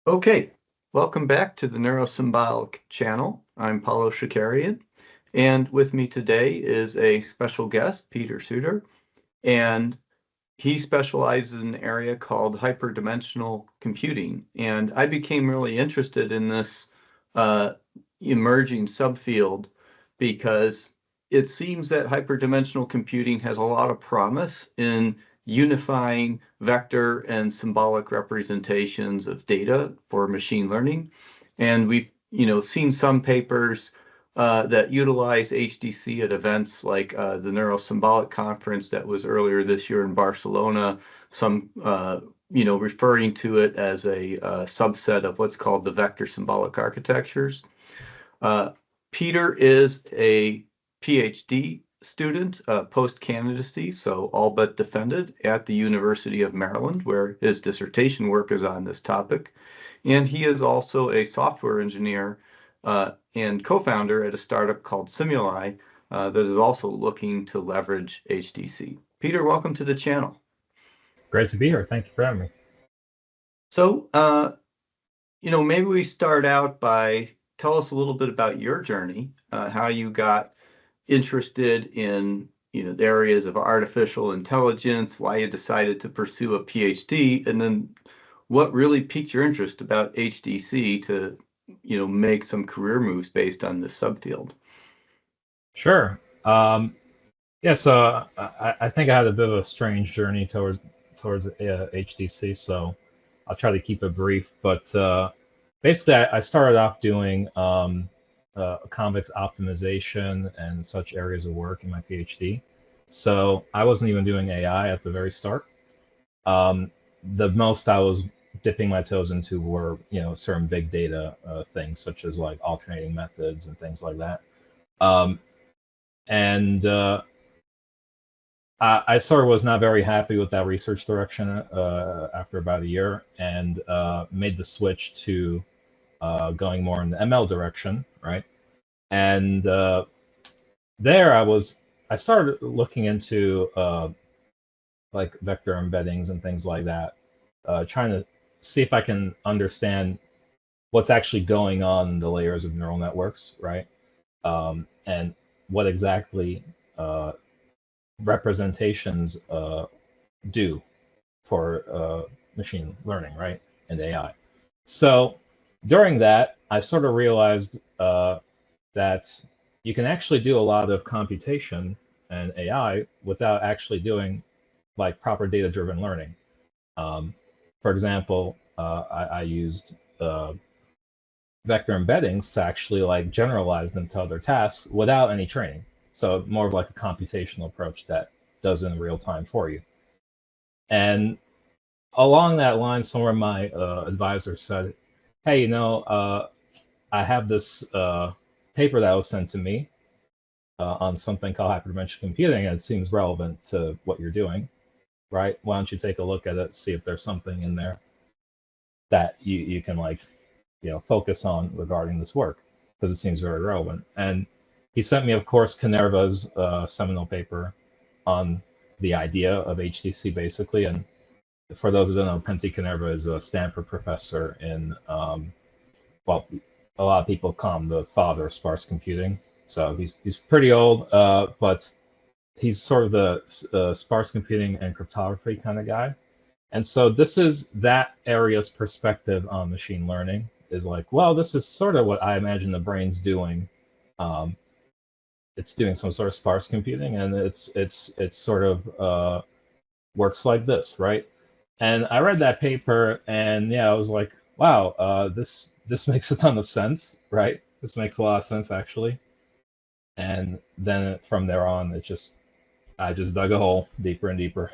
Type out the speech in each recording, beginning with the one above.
Okay, welcome back to the Neuro Symbolic Channel. I'm Paulo Shakarian, and with me today is a special guest, Peter Sutor, and he specializes in an area called hyperdimensional computing. And I became really interested in this uh, emerging subfield because it seems that hyperdimensional computing has a lot of promise in unifying vector and symbolic representations of data for machine learning. And we've, seen some papers that utilize HDC at events like the Neuro Symbolic Conference that was earlier this year in Barcelona, some referring to it as a subset of what's called the vector symbolic architectures. Uh, Peter is a PhD student, post-candidacy, so all but defended at the University of Maryland, where his dissertation work is on this topic. And he is also a software engineer and co-founder at a startup called Simuli that is also looking to leverage HDC. Peter, welcome to the channel. Great to be here. Thank you for having me. So, maybe we start out by tell us a little bit about your journey, how you got interested in, the areas of artificial intelligence, why you decided to pursue a PhD, and then what really piqued your interest about HDC to, make some career moves based on this subfield. Sure. Yeah, so I think I had a bit of a strange journey towards HDC, so I'll try to keep it brief. But basically, I started off doing convex optimization and such areas of work in my PhD. So I wasn't even doing AI at the very start. The most I was dipping my toes into were, certain big data things, such as like alternating methods and things like that. Um, and I sort of was not very happy with that research direction after about a year, and made the switch to going more in the ML direction, right? And there I started looking into like vector embeddings and things like that, trying to see if I can understand what's actually going on in the layers of neural networks, right? And what exactly representations do for machine learning, right, and AI. So during that, I sort of realized that you can actually do a lot of computation and AI without actually doing like proper data-driven learning. For example, I used vector embeddings to actually like generalize them to other tasks without any training. So more of like a computational approach that does it in real time for you. And along that line, some of my advisors said, "Hey, I have this paper that was sent to me on something called hyperdimensional computing, and it seems relevant to what you're doing, right? Why don't you take a look at it, see if there's something in there that you can like, focus on regarding this work, because it seems very relevant." And he sent me, of course, Canerva's seminal paper on the idea of HDC, basically. And for those who don't know, Pentti Canerva is a Stanford professor in, well, a lot of people call him the father of sparse computing. So he's pretty old, but he's sort of the sparse computing and cryptography kind of guy. And so this is that area's perspective on machine learning, is like, well, this is sort of what I imagine the brain's doing. It's doing some sort of sparse computing, and it's sort of works like this, right? And I read that paper, and yeah, I was like, wow, this makes a ton of sense, right? This makes a lot of sense, actually. And then from there on, I just dug a hole deeper and deeper.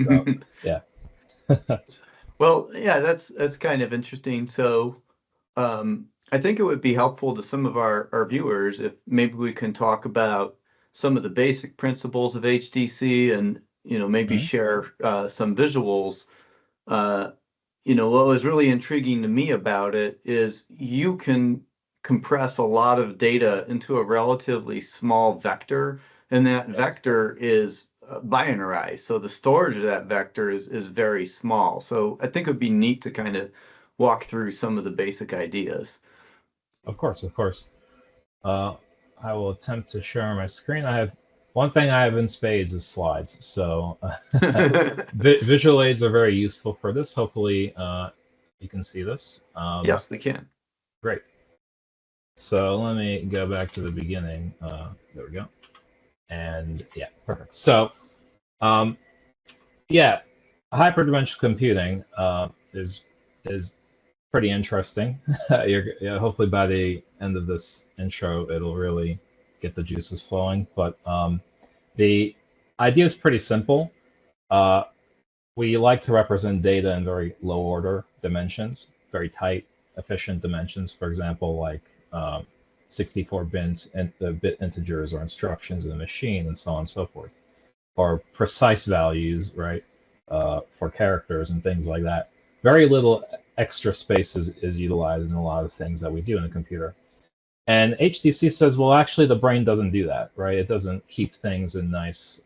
So yeah. Well, yeah, that's kind of interesting. So, I think it would be helpful to some of our viewers if maybe we can talk about some of the basic principles of HDC and, maybe Mhm. share some visuals. Uh, what was really intriguing to me about it is you can compress a lot of data into a relatively small vector, and that Yes. vector is binarized. So the storage of that vector is very small. So I think it would be neat to kind of walk through some of the basic ideas. Of course, of course. I will attempt to share my screen. I have one thing I have in spades is slides. So visual aids are very useful for this. Hopefully you can see this. Yes, we can. Great. So let me go back to the beginning. There we go. And yeah, perfect. So yeah, hyperdimensional computing is pretty interesting. Hopefully by the end of this intro, it'll really get the juices flowing. But the idea is pretty simple. We like to represent data in very low order dimensions, very tight, efficient dimensions. For example, like 64-bit integers or instructions in a machine, and so on and so forth, or precise values, right, for characters and things like that. Very little extra space is utilized in a lot of things that we do in a computer. And HDC says, well, actually, the brain doesn't do that, right? It doesn't keep things in nice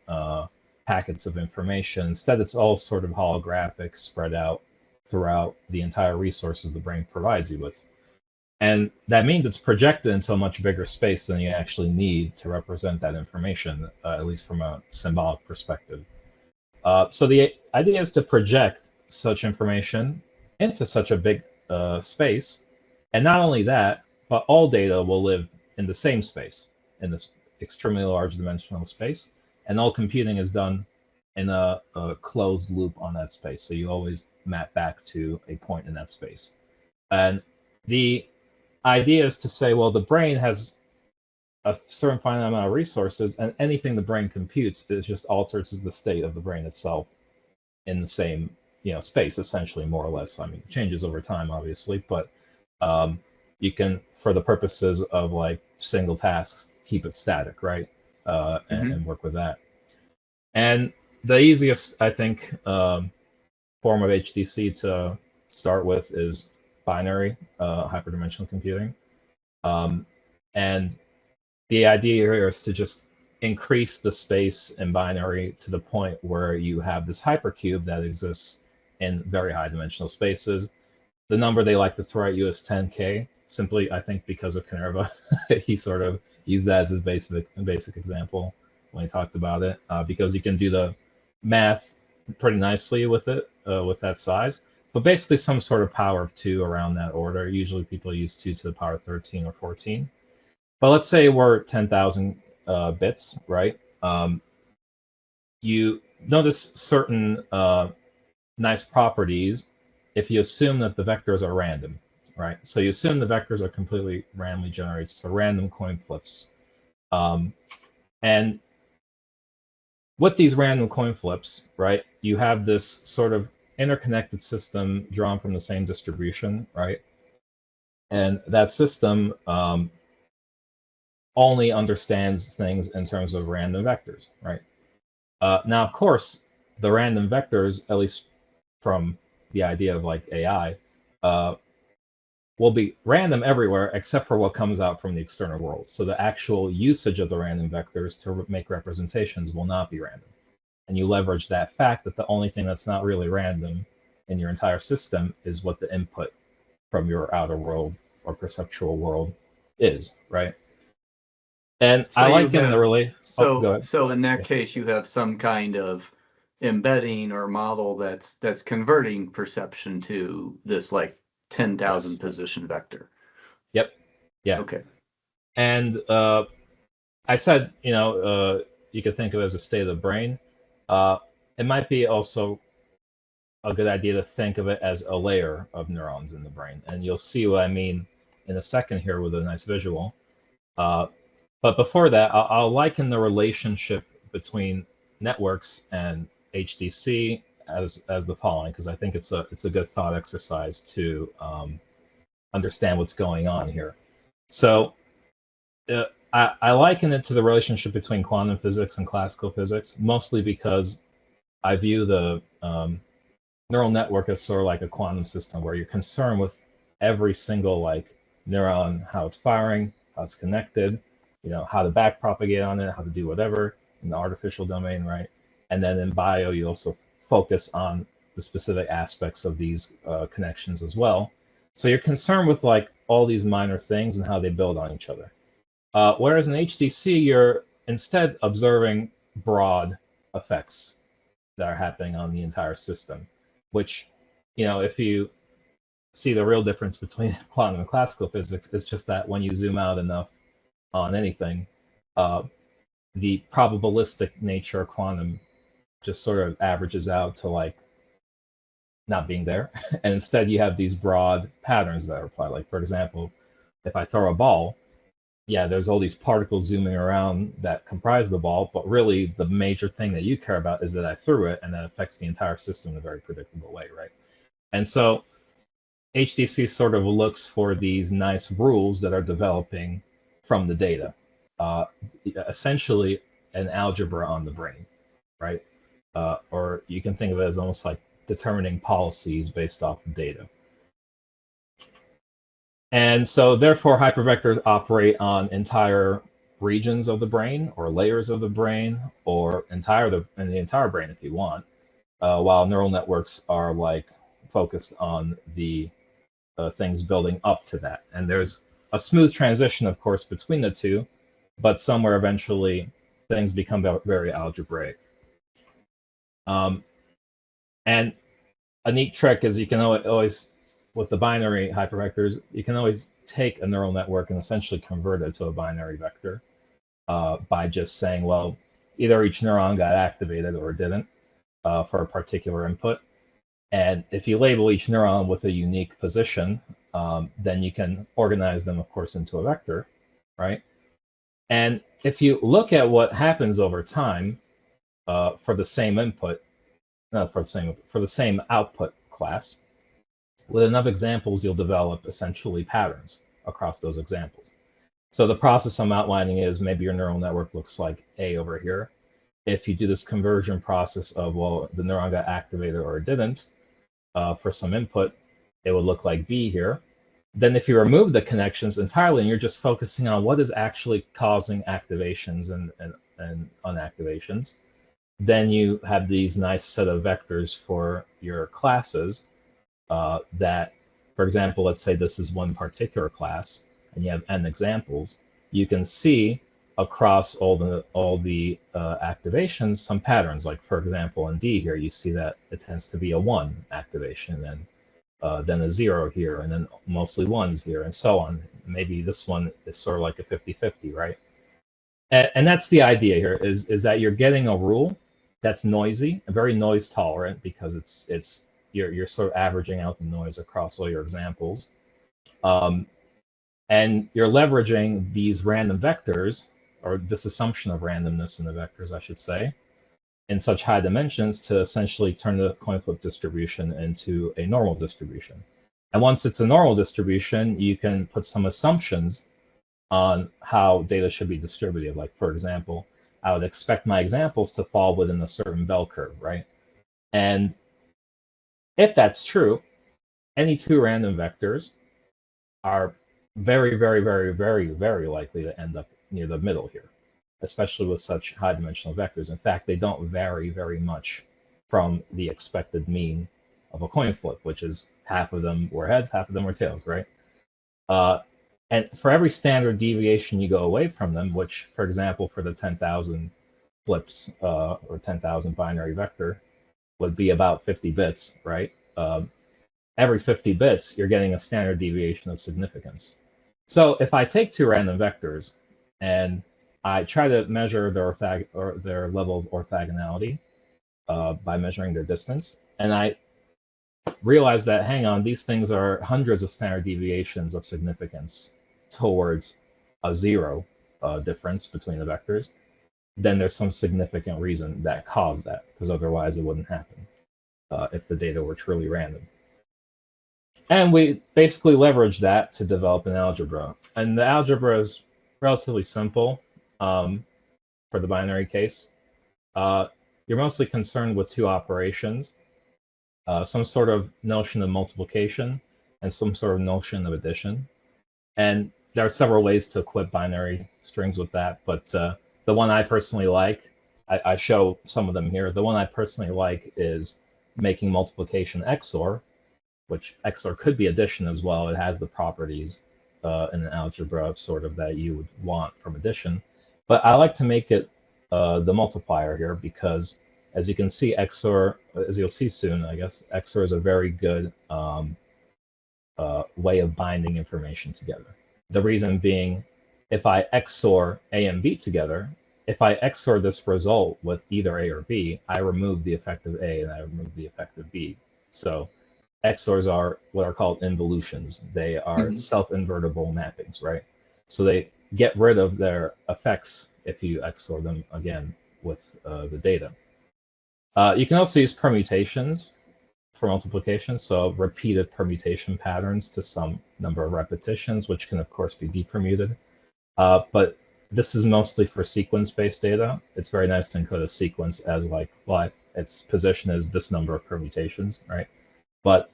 packets of information. Instead, it's all sort of holographic, spread out throughout the entire resources the brain provides you with. And that means it's projected into a much bigger space than you actually need to represent that information, at least from a symbolic perspective. So the idea is to project such information into such a big space. And not only that, but all data will live in the same space, in this extremely large dimensional space. And all computing is done in a closed loop on that space. So you always map back to a point in that space. And the idea is to say, well, the brain has a certain finite amount of resources, and anything the brain computes is just alters the state of the brain itself in the same space, essentially, more or less. I mean, it changes over time, obviously, but you can, for the purposes of like single tasks, keep it static, right? And work with that. And the easiest, I think, form of HDC to start with is binary hyperdimensional computing. And the idea here is to just increase the space in binary to the point where you have this hypercube that exists in very high dimensional spaces. The number they like to throw at you is 10K, simply, I think, because of Canerva. He sort of used that as his basic example when he talked about it, because you can do the math pretty nicely with it, with that size. But basically some sort of power of 2 around that order. Usually people use 2 to the power 13 or 14. But let's say we're 10,000 bits, right? You notice certain nice properties if you assume that the vectors are random, right? So you assume the vectors are completely randomly generated, so random coin flips. And with these random coin flips, right, you have this sort of interconnected system drawn from the same distribution, right? And that system only understands things in terms of random vectors, right? Now, of course, the random vectors, at least from the idea of like AI, will be random everywhere except for what comes out from the external world. So the actual usage of the random vectors to make representations will not be random. And you leverage that fact that the only thing that's not really random in your entire system is what the input from your outer world or perceptual world is, right? And so I like in the relay. So in that case, you have some kind of embedding or model that's converting perception to this like 10,000 position vector. Yep. Yeah. Okay. And I said, you could think of it as a state of the brain. It might be also a good idea to think of it as a layer of neurons in the brain. And you'll see what I mean in a second here with a nice visual. But before that, I'll liken the relationship between networks and HDC as the following, because I think it's a good thought exercise to understand what's going on here. So I liken it to the relationship between quantum physics and classical physics, mostly because I view the neural network as sort of like a quantum system where you're concerned with every single like neuron, how it's firing, how it's connected, how to backpropagate on it, how to do whatever in the artificial domain, right? And then in bio, you also focus on the specific aspects of these connections as well. So you're concerned with like all these minor things and how they build on each other. Whereas in HDC, you're instead observing broad effects that are happening on the entire system, which, if you see the real difference between quantum and classical physics, it's just that when you zoom out enough on anything, the probabilistic nature of quantum just sort of averages out to like not being there. And instead you have these broad patterns that apply. Like, for example, if I throw a ball, yeah, there's all these particles zooming around that comprise the ball, but really the major thing that you care about is that I threw it, and that affects the entire system in a very predictable way, right? And so HDC sort of looks for these nice rules that are developing from the data, essentially an algebra on the brain, right? Or you can think of it as almost like determining policies based off of data. And so therefore hypervectors operate on entire regions of the brain or layers of the brain or in the entire brain if you want, while neural networks are like focused on the things building up to that. And there's a smooth transition, of course, between the two, but somewhere eventually things become very algebraic. And a neat trick is you can always, with the binary hypervectors, you can always take a neural network and essentially convert it to a binary vector by just saying, well, either each neuron got activated or it didn't for a particular input. And if you label each neuron with a unique position, then you can organize them, of course, into a vector, right? And if you look at what happens over time for the same input, for the same output class, with enough examples, you'll develop essentially patterns across those examples. So the process I'm outlining is maybe your neural network looks like A over here. If you do this conversion process of, well, the neuron got activated or it didn't for some input, it would look like B here. Then if you remove the connections entirely and you're just focusing on what is actually causing activations and unactivations, then you have these nice set of vectors for your classes that, for example, let's say this is one particular class and you have n examples, you can see across all the activations some patterns. Like, for example, in D here, you see that it tends to be a 1 activation, and then a 0 here, and then mostly 1s here, and so on. Maybe this one is sort of like a 50-50, right? And that's the idea here, is that you're getting a rule that's noisy, very noise tolerant, because you're sort of averaging out the noise across all your examples. And you're leveraging these random vectors, or this assumption of randomness in the vectors, I should say, in such high dimensions to essentially turn the coin flip distribution into a normal distribution. And once it's a normal distribution, you can put some assumptions on how data should be distributed. Like, for example, I would expect my examples to fall within a certain bell curve, right? And if that's true, any two random vectors are very, very, very, very, very likely to end up near the middle here, especially with such high dimensional vectors. In fact, they don't vary very much from the expected mean of a coin flip, which is half of them were heads, half of them were tails, right? And for every standard deviation you go away from them, which, for example, for the 10,000 flips or 10,000 binary vector would be about 50 bits, right? Every 50 bits, you're getting a standard deviation of significance. So if I take two random vectors and I try to measure their level of orthogonality by measuring their distance, and I realize that, hang on, these things are hundreds of standard deviations of significance towards a 0 difference between the vectors, then there's some significant reason that caused that, because otherwise it wouldn't happen if the data were truly random. And we basically leverage that to develop an algebra. And the algebra is relatively simple for the binary case. You're mostly concerned with two operations, some sort of notion of multiplication and some sort of notion of addition. And there are several ways to equip binary strings with that, but the one I personally like, I show some of them here. The one I personally like is making multiplication XOR, which XOR could be addition as well. It has the properties in an algebra sort of that you would want from addition. But I like to make it the multiplier here because, as you can see, XOR, as you'll see soon, I guess, XOR is a very good way of binding information together. The reason being, if I XOR A and B together, if I XOR this result with either A or B, I remove the effect of A and I remove the effect of B. So XORs are what are called involutions. They are self-invertible mappings, right? So they get rid of their effects if you XOR them again with the data. You can also use permutations for multiplication, so repeated permutation patterns to some number of repetitions, which can of course be depermuted. But this is mostly for sequence-based data. It's very nice to encode a sequence as like, well, its position is this number of permutations, right? But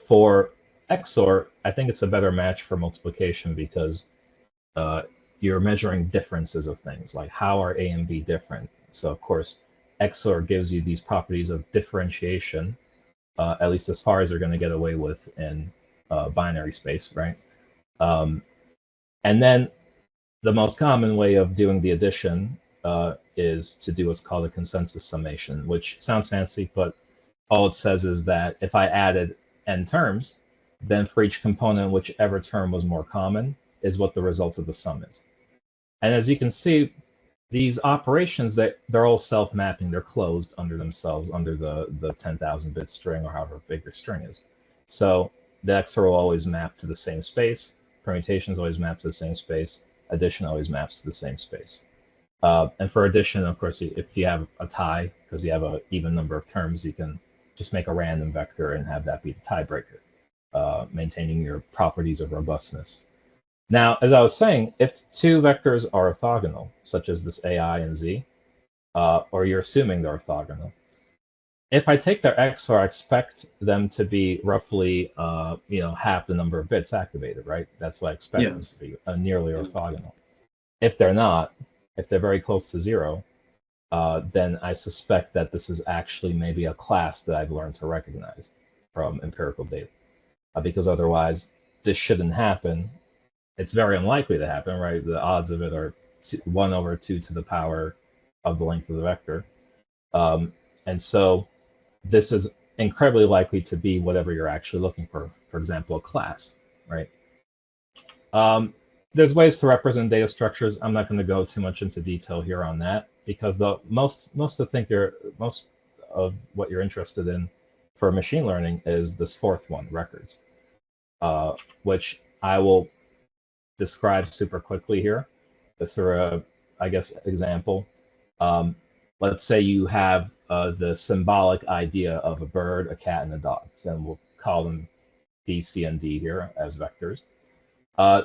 for XOR, I think it's a better match for multiplication because you're measuring differences of things, like how are A and B different? So of course, XOR gives you these properties of differentiation, at least as far as they're going to get away with in binary space, right? And then the most common way of doing the addition is to do what's called a consensus summation, which sounds fancy, but all it says is that if I added n terms, then for each component, whichever term was more common is what the result of the sum is. And as you can see, these operations, they're all self-mapping. They're closed under themselves, under the 10,000-bit string or however big your string is. So the XOR will always map to the same space. Permutations always map to the same space. Addition always maps to the same space. And for addition, of course, if you have a tie, because you have an even number of terms, you can just make a random vector and have that be the tiebreaker, maintaining your properties of robustness. Now, as I was saying, if two vectors are orthogonal, such as this AI and Z, or you're assuming they're orthogonal, if I take their XOR, I expect them to be roughly, half the number of bits activated, right? That's what I expect them to be, nearly orthogonal. If they're not, if they're very close to zero, then I suspect that this is actually maybe a class that I've learned to recognize from empirical data, because otherwise this shouldn't happen. It's very unlikely to happen, right? The odds of it are 1 over 2 to the power of the length of the vector. And so this is incredibly likely to be whatever you're actually looking for example, a class, right? There's ways to represent data structures. I'm not going to go too much into detail here on that because most of what you're interested in for machine learning is this fourth one, records, which I will describe super quickly here through a, I guess, example. Let's say you have the symbolic idea of a bird, a cat, and a dog. So we'll call them B, C, and D here as vectors.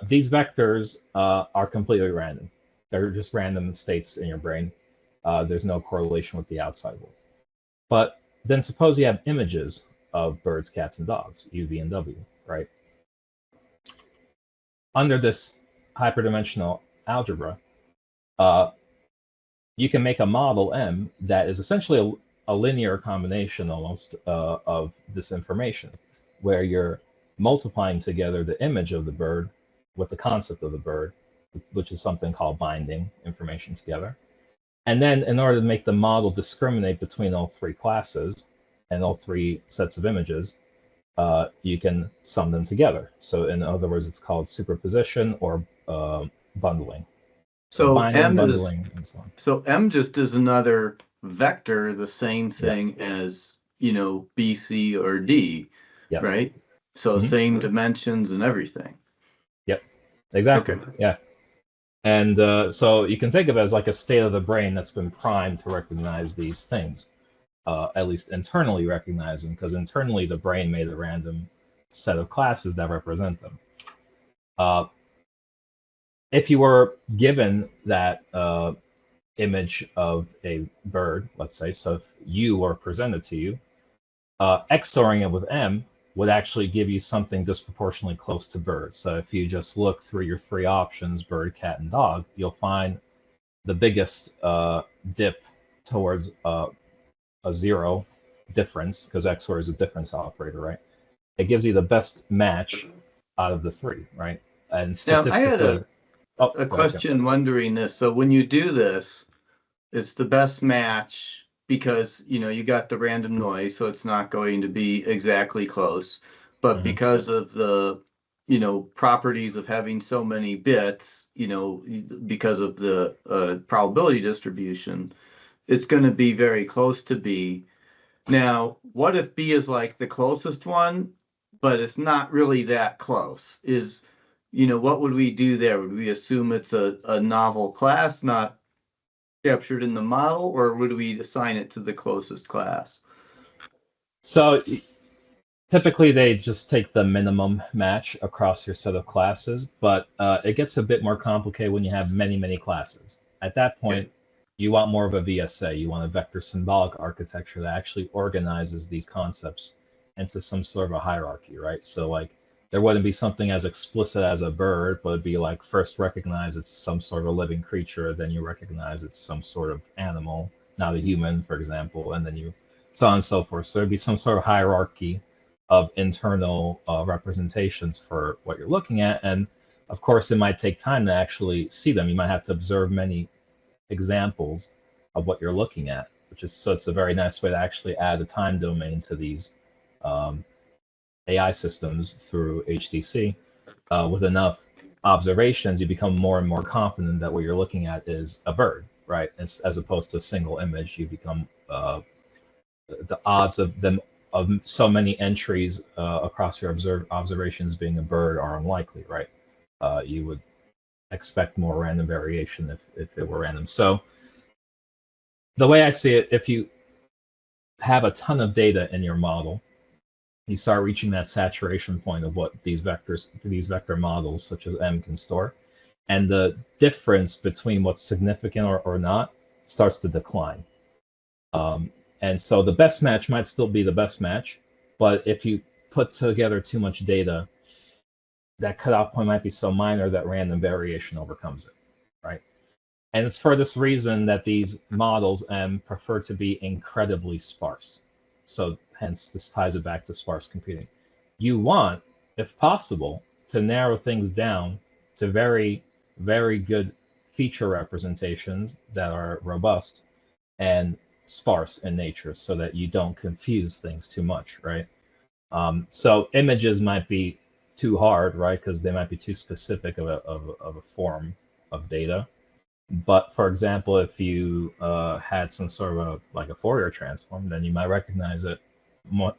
These vectors are completely random. They're just random states in your brain. There's no correlation with the outside world. But then suppose you have images of birds, cats, and dogs, U, V, and W, right? Under this hyperdimensional algebra, you can make a model M that is essentially a linear combination almost of this information, where you're multiplying together the image of the bird with the concept of the bird, which is something called binding information together. And then in order to make the model discriminate between all three classes and all three sets of images, you can sum them together. So in other words, it's called superposition or bundling. So binding, M bundling, and so on. So M just is another vector, the same thing as, B, C, or D, Yes. right? So same dimensions and everything. Yep, exactly. Okay. Yeah. And so you can think of it as like a state of the brain that's been primed to recognize these things, at least internally recognize them, because internally the brain made a random set of classes that represent them. If you were given that image of a bird, let's say, so if U were presented to you, XORing it with M would actually give you something disproportionately close to bird. So if you just look through your three options, bird, cat, and dog, you'll find the biggest dip towards a zero difference, because XOR is a difference operator, right? it gives you the best match out of the three, right? And Now, I had statistically, oh, a go ahead, Jim. question wondering this. So when you do this, it's the best match because, you got the random noise, so it's not going to be exactly close. But Hmm. because of the, properties of having so many bits, because of the probability distribution, it's going to be very close to B. Now, what if B is like the closest one, but it's not really that close? What would we do there? Would we assume it's a novel class, not captured in the model, or would we assign it to the closest class? So typically they just take the minimum match across your set of classes, but it gets a bit more complicated when you have many, many classes. At that Okay. point, you want more of a VSA. You want a vector symbolic architecture that actually organizes these concepts into some sort of a hierarchy, right? So like there wouldn't be something as explicit as a bird, but it'd be like first recognize it's some sort of a living creature, then you recognize it's some sort of animal, not a human, for example, and then you so on and so forth. So there'd be some sort of hierarchy of internal representations for what you're looking at. And of course, it might take time to actually see them. You might have to observe many examples of what you're looking at, which is so it's a very nice way to actually add a time domain to these um, AI systems through HDC. With enough observations, you become more and more confident that what you're looking at is a bird, right? As opposed to a single image, you become the odds of them of so many entries across your observations being a bird are unlikely, right? You would expect more random variation if it were random. So the way I see it, if you have a ton of data in your model, you start reaching that saturation point of what these vector models such as M can store, and the difference between what's significant or not starts to decline. Um, and so the best match might still be the best match, but if you put together too much data, that cutoff point might be so minor that random variation overcomes it, right? And it's for this reason that these models prefer to be incredibly sparse. So hence this ties it back to sparse computing. You want, if possible, to narrow things down to very, very good feature representations that are robust and sparse in nature so that you don't confuse things too much, right? So images might be too hard, right? Because they might be too specific of a form of data. But for example, if you had some sort of like a Fourier transform, then you might recognize it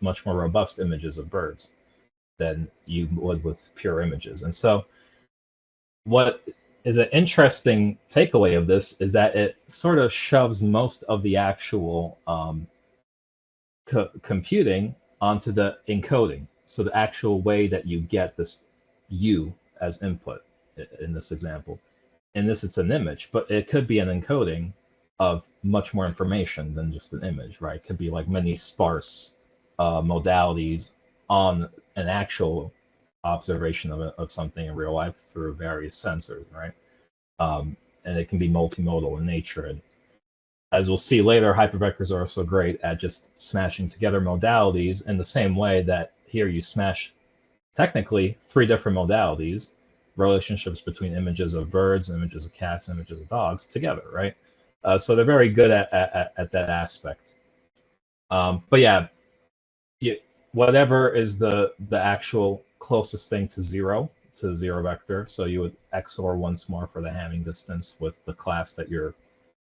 much more robust images of birds than you would with pure images. And so what is an interesting takeaway of this is that it sort of shoves most of the actual computing onto the encoding. So the actual way that you get this U as input in this example. In this, it's an image, but it could be an encoding of much more information than just an image, right? It could be like many sparse modalities on an actual observation of something in real life through various sensors, right? And it can be multimodal in nature. And as we'll see later, hypervectors are also great at just smashing together modalities in the same way that here you smash technically three different modalities, relationships between images of birds, images of cats, images of dogs together, right? So they're very good at that aspect. But yeah, you, whatever is the actual closest thing to zero vector. So you would XOR once more for the Hamming distance with the class that you're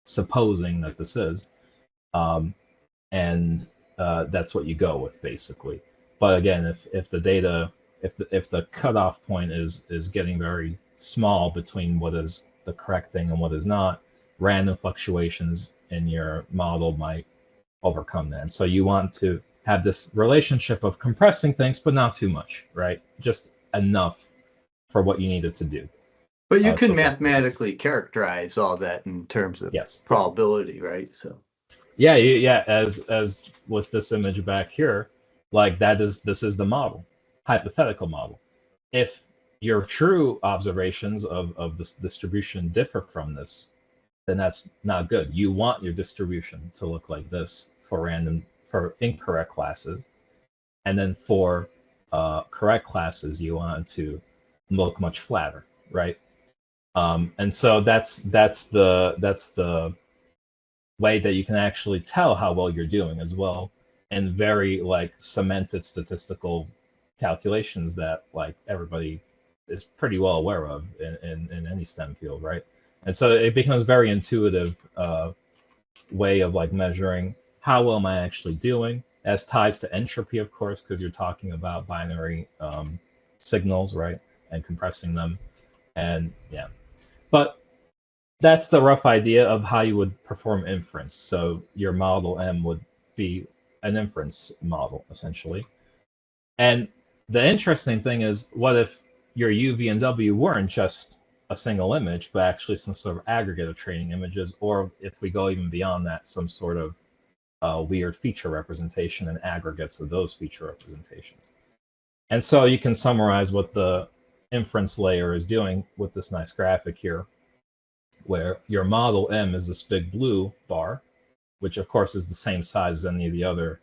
supposing that this is, and that's what you go with basically. But again, if the data, if the cutoff point is getting very small between what is the correct thing and what is not, random fluctuations in your model might overcome that. And so you want to have this relationship of compressing things, but not too much, right? Just enough for what you need it to do. But you can So mathematically characterize all that in terms of yes, probability, right? So yeah. As with this image back here, like this is the model, hypothetical model. If your true observations of this distribution differ from this, then that's not good. You want your distribution to look like this for incorrect classes, and then for correct classes, you want to look much flatter, right? And so that's the way that you can actually tell how well you're doing as well, and very like cemented statistical calculations that like everybody is pretty well aware of in any STEM field, right? And so it becomes very intuitive way of like measuring how well am I actually doing, as ties to entropy, of course, because you're talking about binary signals, right, and compressing them, and yeah. But that's the rough idea of how you would perform inference. So your model M would be an inference model, essentially. And the interesting thing is, what if your U, V, and W weren't just a single image, but actually some sort of aggregate of training images, or if we go even beyond that, some sort of weird feature representation and aggregates of those feature representations. And so you can summarize what the inference layer is doing with this nice graphic here, where your model M is this big blue bar, which of course is the same size as any of the other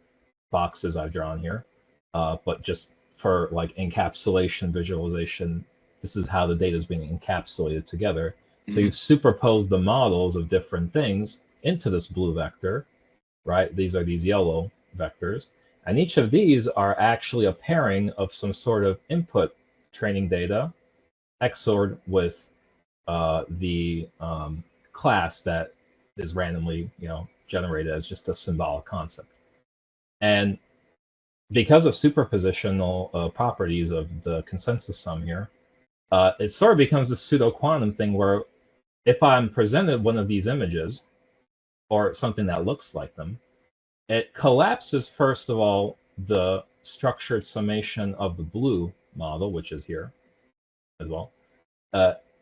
boxes I've drawn here, but just for like encapsulation visualization, this is how the data is being encapsulated together. So you've superposed the models of different things into this blue vector, right? These are these yellow vectors, and each of these are actually a pairing of some sort of input training data XORed with the class that is randomly, generated as just a symbolic concept. And because of superpositional properties of the consensus sum here, it sort of becomes a pseudo-quantum thing where if I'm presented one of these images or something that looks like them, it collapses, first of all, the structured summation of the blue model, which is here as well,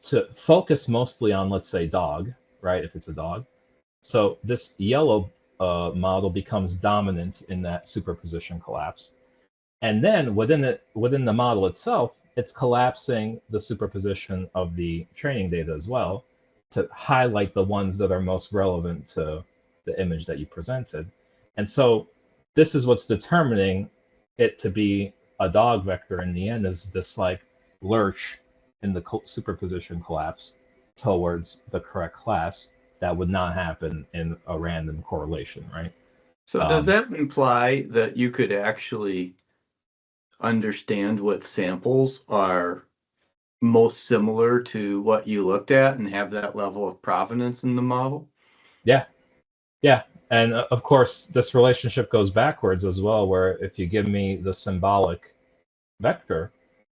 to focus mostly on, let's say, dog, right, if it's a dog. So this yellow model becomes dominant in that superposition collapse. And then within the model itself, it's collapsing the superposition of the training data as well to highlight the ones that are most relevant to the image that you presented. And so this is what's determining it to be a dog vector in the end, is this like lurch in the superposition collapse towards the correct class that would not happen in a random correlation, right? So does that imply that you could actually understand what samples are most similar to what you looked at and have that level of provenance in the model? Yeah. And of course, this relationship goes backwards as well, where if you give me the symbolic vector,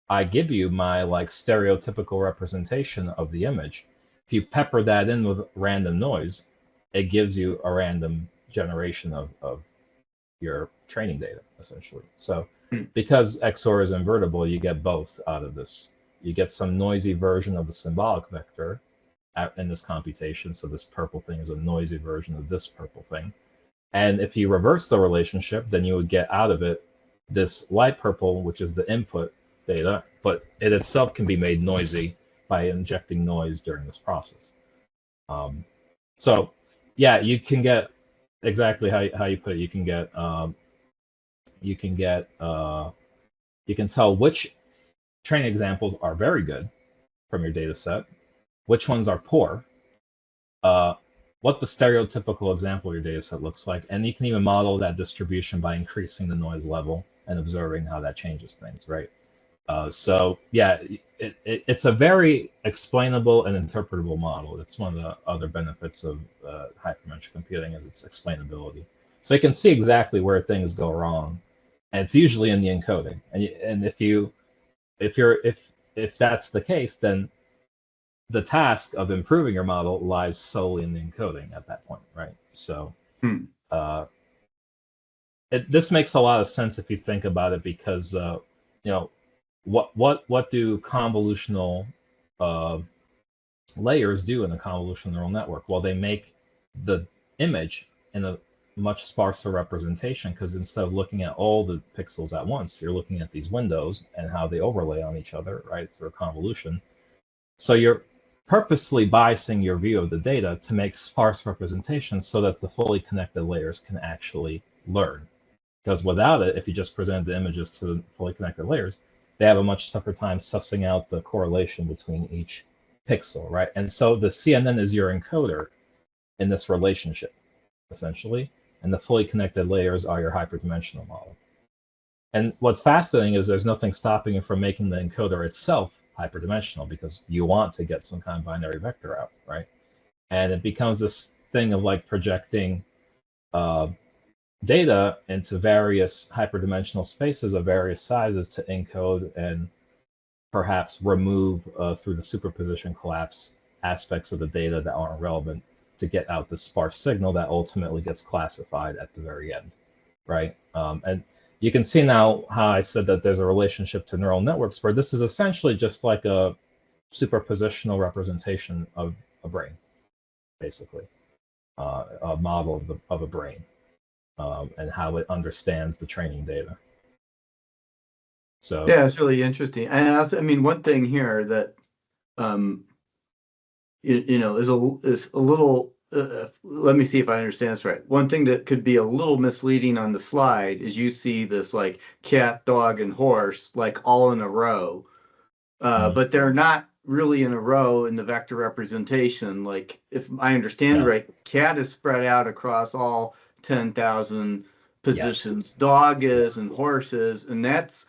I give you my like stereotypical representation of the image. If you pepper that in with random noise, it gives you a random generation of your training data, essentially. So because XOR is invertible, you get both out of this. You get some noisy version of the symbolic vector in this computation. So this purple thing is a noisy version of this purple thing. And if you reverse the relationship, then you would get out of it this light purple, which is the input data, but it itself can be made noisy by injecting noise during this process. So yeah, you can get exactly how you put it. You can tell which training examples are very good from your data set, which ones are poor, what the stereotypical example of your data set looks like, and you can even model that distribution by increasing the noise level and observing how that changes things, right? So yeah, it's a very explainable and interpretable model. It's one of the other benefits of hyperdimensional computing is its explainability. So you can see exactly where things go wrong, and it's usually in the encoding. And if that's the case, then the task of improving your model lies solely in the encoding at that point, right? So this makes a lot of sense if you think about it, because what do convolutional layers do in a convolutional neural network? Well, they make the image in a much sparser representation, because instead of looking at all the pixels at once, you're looking at these windows and how they overlay on each other, right, through a convolution. So you're purposely biasing your view of the data to make sparse representations so that the fully connected layers can actually learn. Because without it, if you just present the images to the fully connected layers, they have a much tougher time sussing out the correlation between each pixel, right? And so the CNN is your encoder in this relationship, essentially, and the fully connected layers are your hyperdimensional model. And what's fascinating is there's nothing stopping you from making the encoder itself hyperdimensional, because you want to get some kind of binary vector out, right? And it becomes this thing of like projecting data into various hyperdimensional spaces of various sizes to encode and perhaps remove through the superposition collapse aspects of the data that aren't relevant to get out the sparse signal that ultimately gets classified at the very end, right? And you can see now how I said that there's a relationship to neural networks, where this is essentially just like a superpositional representation of a brain, basically, a model of a brain, and how it understands the training data. So yeah, it's really interesting. And also, I mean, one thing here that is a little. Let me see if I understand this right. One thing that could be a little misleading on the slide is you see this like cat, dog, and horse like all in a row, but they're not really in a row in the vector representation. Like if I understand right, cat is spread out across all 10,000 positions. Yes. Dog is and horse is, and that's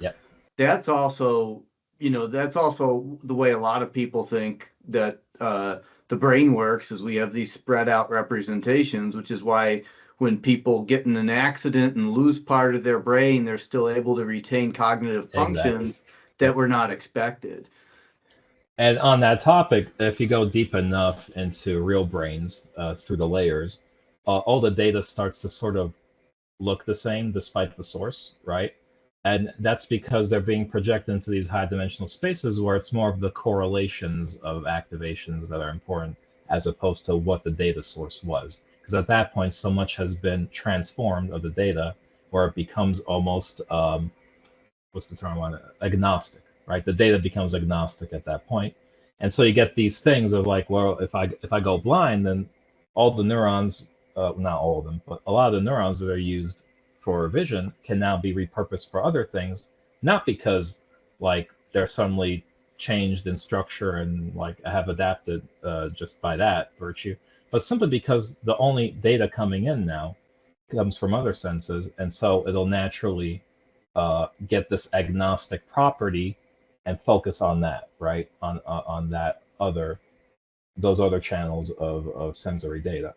also that's also the way a lot of people think that the brain works, is we have these spread out representations, which is why when people get in an accident and lose part of their brain, they're still able to retain cognitive functions that were not expected. And on that topic, if you go deep enough into real brains through the layers, all the data starts to sort of look the same despite the source, right? And that's because they're being projected into these high dimensional spaces where it's more of the correlations of activations that are important, as opposed to what the data source was. Because at that point, so much has been transformed of the data where it becomes almost, what's the term on it? Agnostic, right? The data becomes agnostic at that point. And so you get these things of like, well, if I go blind, then all the neurons, not all of them, but a lot of the neurons that are used for vision can now be repurposed for other things, not because like they're suddenly changed in structure and like have adapted just by that virtue, but simply because the only data coming in now comes from other senses, and so it'll naturally get this agnostic property and focus on that, right? On that those other channels of sensory data.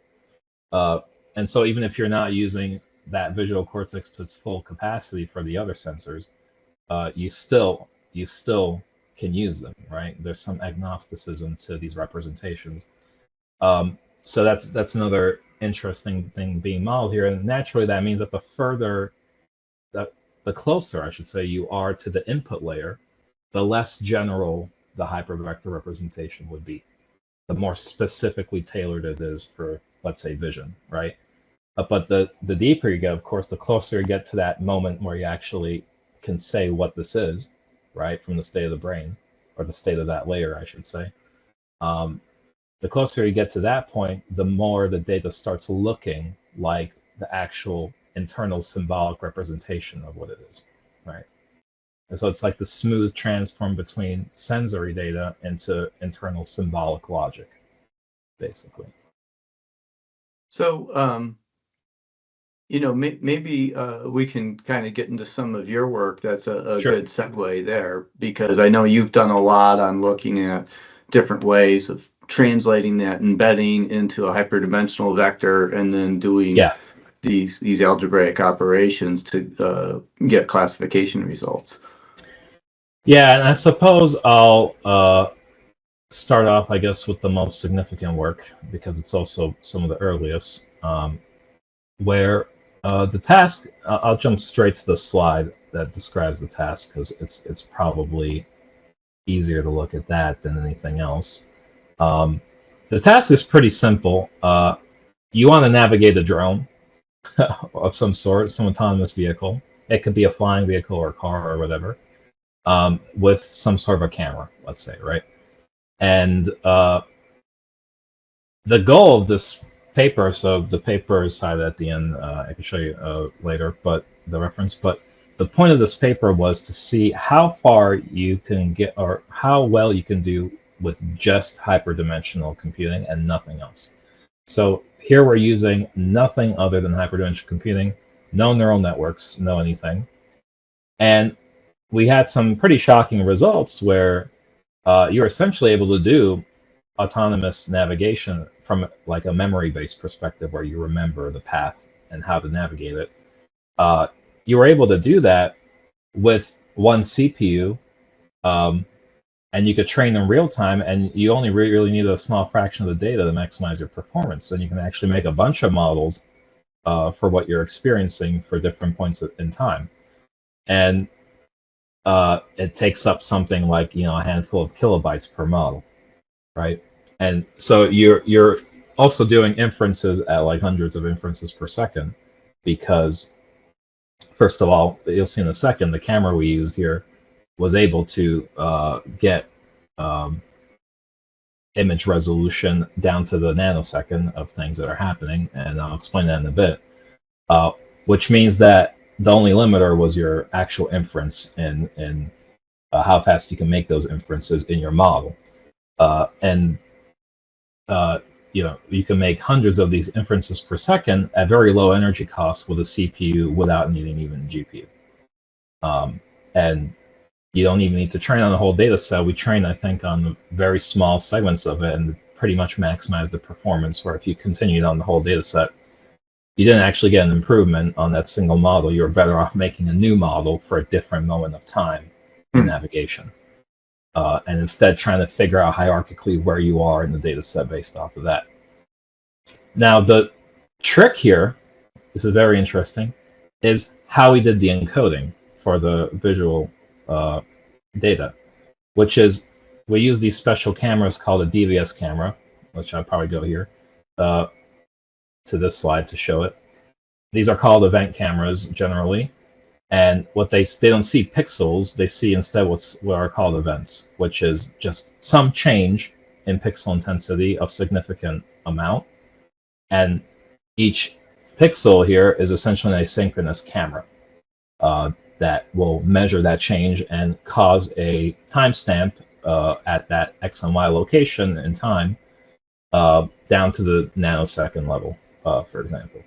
And so even if you're not using that visual cortex to its full capacity for the other sensors, you still can use them, right? There's some agnosticism to these representations. So that's another interesting thing being modeled here, and naturally that means that the closer, I should say, you are to the input layer, the less general the hypervector representation would be, the more specifically tailored it is for, let's say, vision, right? But the deeper you get, of course, the closer you get to that moment where you actually can say what this is, right, from the state of the brain, or the state of that layer, I should say. The closer you get to that point, the more the data starts looking like the actual internal symbolic representation of what it is, right? And so it's like the smooth transform between sensory data into internal symbolic logic, basically. So, maybe we can kind of get into some of your work. That's a Sure. good segue there, because I know you've done a lot on looking at different ways of translating that embedding into a hyperdimensional vector and then doing these algebraic operations to get classification results. Yeah, and I suppose I'll start off, I guess, with the most significant work, because it's also some of the earliest, where the task, I'll jump straight to the slide that describes the task, because it's probably easier to look at that than anything else. The task is pretty simple. You want to navigate a drone of some sort, some autonomous vehicle. It could be a flying vehicle or a car or whatever, with some sort of a camera, let's say, right? And the goal of this paper, so the paper is cited at the end, I can show you later, but the reference, but the point of this paper was to see how far you can get, or how well you can do with just hyperdimensional computing and nothing else. So here we're using nothing other than hyperdimensional computing, no neural networks, no anything. And we had some pretty shocking results where you're essentially able to do autonomous navigation from like a memory-based perspective where you remember the path and how to navigate it. You were able to do that with one CPU, and you could train in real time, and you only really need a small fraction of the data to maximize your performance. And you can actually make a bunch of models for what you're experiencing for different points in time. And it takes up something like, you know, a handful of kilobytes per model, right? And so you're also doing inferences at like hundreds of inferences per second, because first of all, you'll see in a second, the camera we used here was able to get image resolution down to the nanosecond of things that are happening, and I'll explain that in a bit, which means that the only limiter was your actual inference and how fast you can make those inferences in your model. You know, you can make hundreds of these inferences per second at very low energy costs with a CPU without needing even a GPU. And you don't even need to train on the whole data set. We train, I think, on very small segments of it and pretty much maximize the performance, where if you continued on the whole data set, you didn't actually get an improvement on that single model. You're better off making a new model for a different moment of time in navigation. And instead trying to figure out hierarchically where you are in the data set based off of that. Now, the trick here, this is very interesting, is how we did the encoding for the visual data, which is we use these special cameras called a DVS camera, which I'll probably go here to this slide to show it. These are called event cameras generally. And what they don't see pixels, they see instead what are called events, which is just some change in pixel intensity of significant amount. And each pixel here is essentially an asynchronous camera that will measure that change and cause a timestamp at that X and Y location in time down to the nanosecond level, for example.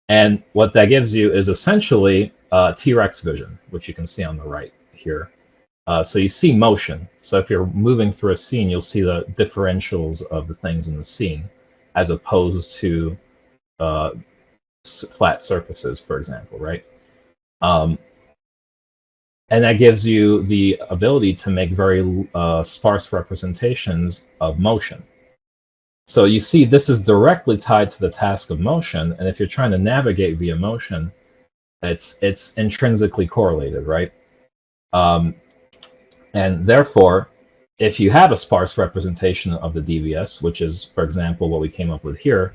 And what that gives you is essentially T-Rex vision, which you can see on the right here. So you see motion. So if you're moving through a scene, you'll see the differentials of the things in the scene, as opposed to flat surfaces, for example, right? And that gives you the ability to make very sparse representations of motion. So you see, this is directly tied to the task of motion, and if you're trying to navigate via motion, it's intrinsically correlated, right? And therefore, if you have a sparse representation of the DVS, which is, for example, what we came up with here,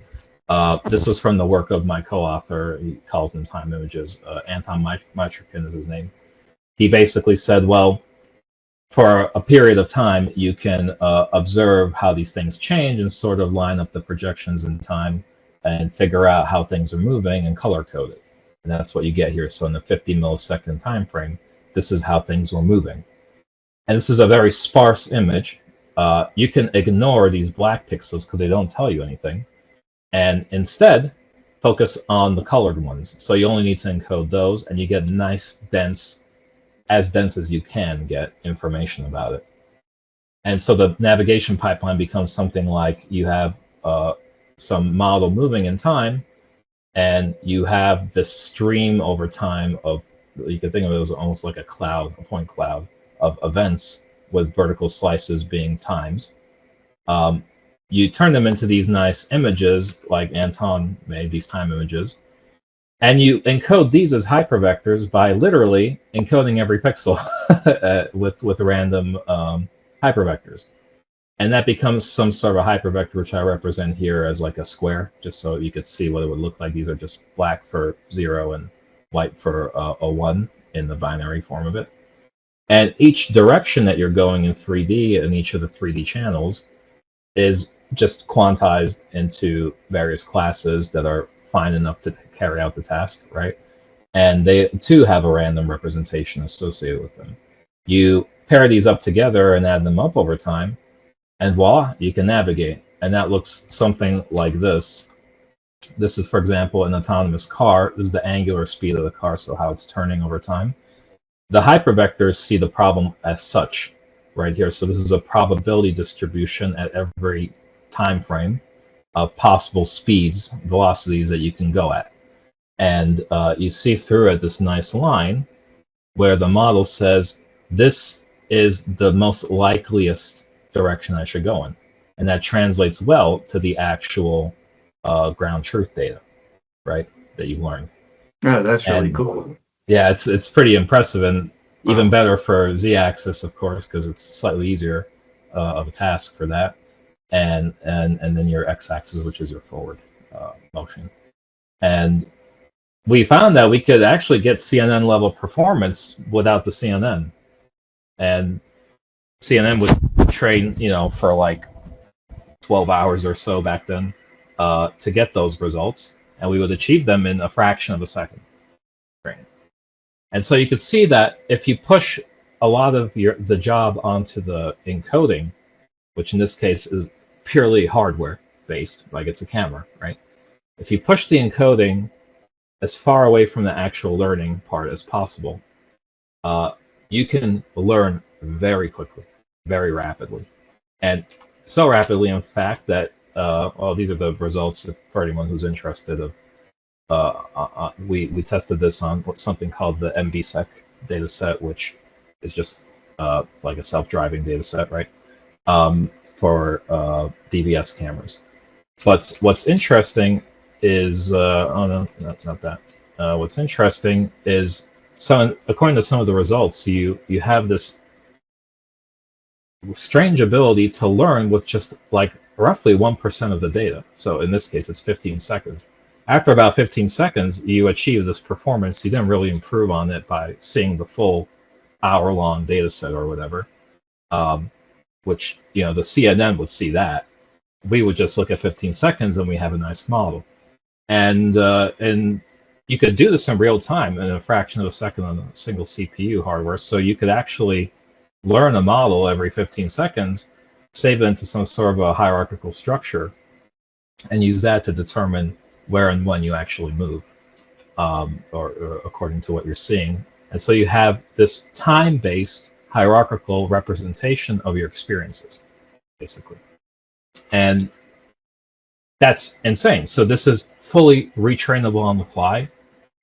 this is from the work of my co-author. He calls them time images. Anton Mitrikin is his name. He basically said, well, for a period of time, you can observe how these things change and sort of line up the projections in time and figure out how things are moving and color code it. And that's what you get here. So in the 50 millisecond time frame, this is how things were moving. And this is a very sparse image. You can ignore these black pixels because they don't tell you anything, and instead focus on the colored ones. So you only need to encode those, and you get nice, dense, as dense as you can get information about it. And so the navigation pipeline becomes something like you have some model moving in time, and you have this stream over time of, you can think of it as almost like a cloud, a point cloud of events with vertical slices being times. You turn them into these nice images, like Anton made these time images, and you encode these as hypervectors by literally encoding every pixel with random hypervectors. And that becomes some sort of a hypervector, which I represent here as like a square, just so you could see what it would look like. These are just black for 0 and white for a 1 in the binary form of it. And each direction that you're going in 3D in each of the 3D channels is just quantized into various classes that are fine enough to carry out the task, right? and they too have a random representation associated with them. You pair these up together and add them up over time, and voila, you can navigate. And that looks something like this. This is, for example, an autonomous car. This is the angular speed of the car, so how it's turning over time. The hypervectors see the problem as such right here. So this is a probability distribution at every time frame of possible speeds, velocities that you can go at. And you see through it this nice line where the model says, this is the most likeliest direction I should go in. And that translates well to the actual ground truth data, right, that you learned. Oh, that's really cool. Yeah, it's pretty impressive, and even better for z-axis, of course, because it's slightly easier of a task for that, and then your x-axis, which is your forward motion. And we found that we could actually get CNN level performance without the CNN, and CNN would train, for like 12 hours or so back then to get those results, and we would achieve them in a fraction of a second training. And so you could see that if you push a lot of the job onto the encoding, which in this case is purely hardware based, like it's a camera, right? If you push the encoding as far away from the actual learning part as possible, you can learn very quickly, very rapidly. And so rapidly, in fact, that these are the results for anyone who's interested. We tested this on something called the MBSEC data set, which is just like a self-driving data set, right? For DVS cameras. But what's interesting is not that. What's interesting is according to some of the results, you have this strange ability to learn with just like roughly 1% of the data. So in this case, it's 15 seconds. After about 15 seconds, you achieve this performance. You didn't really improve on it by seeing the full hour-long data set or whatever, which, the CNN would see that. We would just look at 15 seconds and we have a nice model. And you could do this in real time in a fraction of a second on a single CPU hardware. So you could actually learn a model every 15 seconds, save it into some sort of a hierarchical structure, and use that to determine where and when you actually move, or according to what you're seeing. And so you have this time-based hierarchical representation of your experiences, basically. And that's insane. So this is fully retrainable on the fly,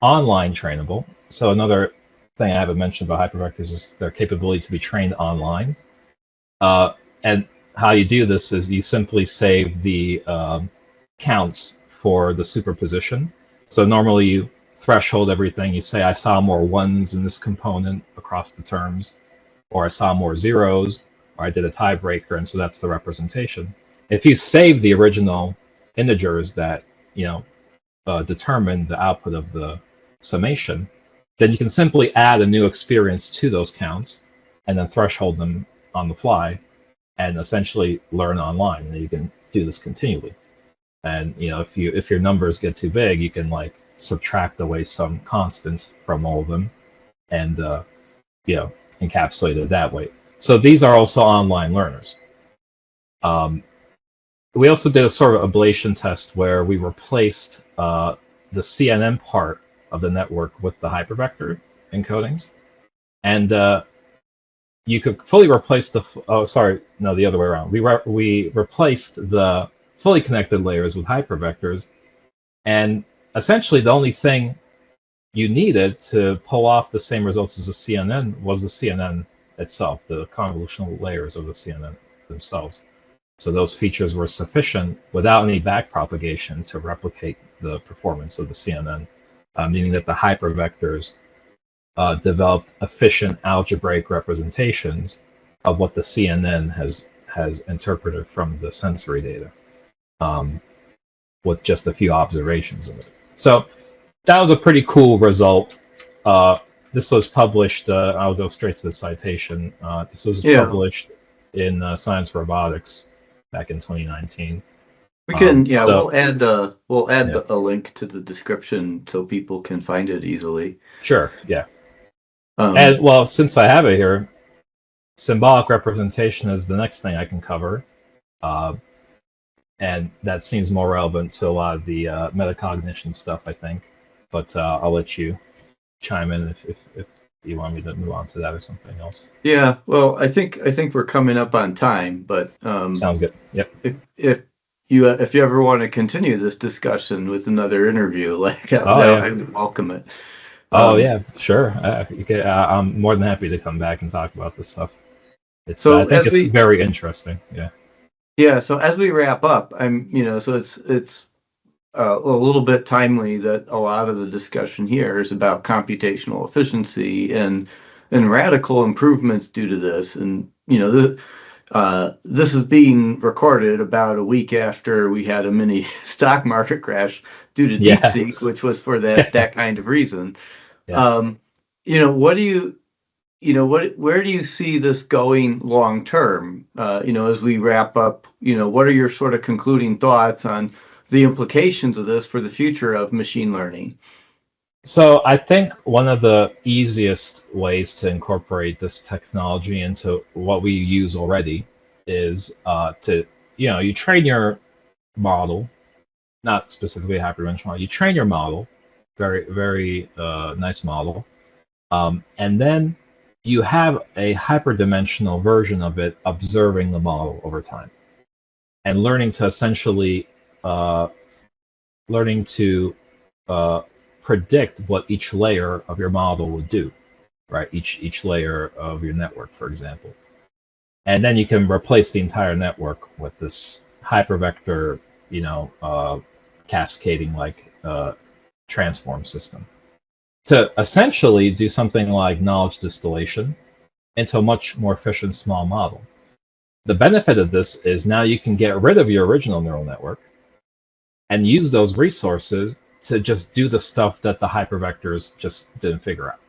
online trainable. So another thing I haven't mentioned about hypervectors is their capability to be trained online. And how you do this is you simply save the counts for the superposition. So normally you threshold everything. You say, I saw more ones in this component across the terms, or I saw more zeros, or I did a tiebreaker, and so that's the representation. If you save the original integers that determine the output of the summation, then you can simply add a new experience to those counts and then threshold them on the fly and essentially learn online. And you can do this continually. And if your numbers get too big, you can like subtract away some constant from all of them and encapsulate it that way. So these are also online learners. We also did a sort of ablation test where we replaced the CNN part of the network with the hypervector encodings, and you could fully replace the other way around. We replaced the fully connected layers with hypervectors, and essentially the only thing you needed to pull off the same results as the CNN was the CNN itself, the convolutional layers of the CNN themselves. So those features were sufficient without any backpropagation to replicate the performance of the CNN, meaning that the hypervectors developed efficient algebraic representations of what the CNN has interpreted from the sensory data, with just a few observations of it. So that was a pretty cool result. This was published, I'll go straight to the citation. This was published in Science Robotics back in 2019. We can, yeah, So we'll add yeah, a link to the description so people can find it easily. sure, yeah. And Um, well, since I have it here, symbolic representation is the next thing I can cover. Uh, and that seems more relevant to a lot of the metacognition stuff, I think. But I'll let you chime in if you want me to move on to that or something else. yeah, well, I think we're coming up on time, but Sounds good. Yep. if you ever want to continue this discussion with another interview, like Oh that, yeah. I would welcome it. Oh Um, yeah. Sure. I'm more than happy to come back and talk about this stuff. It's I so think as it's we very interesting. Yeah. Yeah, so as we wrap up, so it's a little bit timely that a lot of the discussion here is about computational efficiency and radical improvements due to this. And this is being recorded about a week after we had a mini stock market crash due to Yeah. DeepSeek, which was for that kind of reason. Yeah. Um, what do where do you see this going long term? As we wrap up, what are your sort of concluding thoughts on the implications of this for the future of machine learning? So I think one of the easiest ways to incorporate this technology into what we use already is to you train your model, not specifically a hyperdimensional. You train your model, very nice model, and then you have a hyperdimensional version of it observing the model over time and learning to essentially uh, learning to uh, predict what each layer of your model would do, right? Each layer of your network, for example, and then you can replace the entire network with this hypervector, cascading like transform system to essentially do something like knowledge distillation into a much more efficient small model. The benefit of this is now you can get rid of your original neural network and use those resources to just do the stuff that the hypervectors just didn't figure out,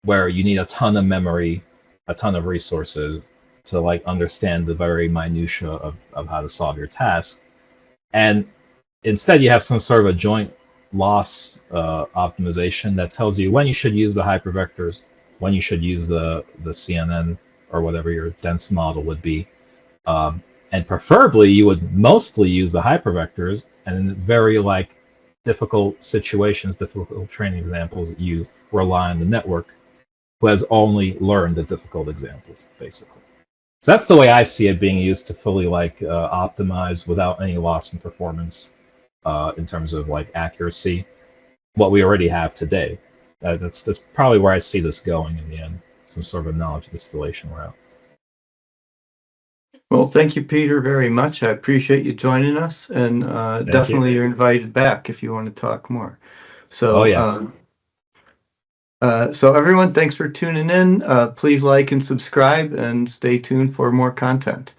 where you need a ton of memory, a ton of resources to like understand the very minutia of how to solve your task. And instead you have some sort of a joint loss optimization that tells you when you should use the hypervectors, when you should use the CNN or whatever your dense model would be. And preferably you would mostly use the hypervectors, and in very like difficult situations, difficult training examples, you rely on the network who has only learned the difficult examples, basically. So that's the way I see it being used to fully like optimize without any loss in performance in terms of like accuracy, what we already have today. That's probably where I see this going in the end, some sort of knowledge distillation route. Well, thank you, Peter, very much. I appreciate you joining us, and Thank you. definitely you're invited back if you want to talk more. Oh So, yeah. so everyone, thanks for tuning in. Please like and subscribe, and stay tuned for more content.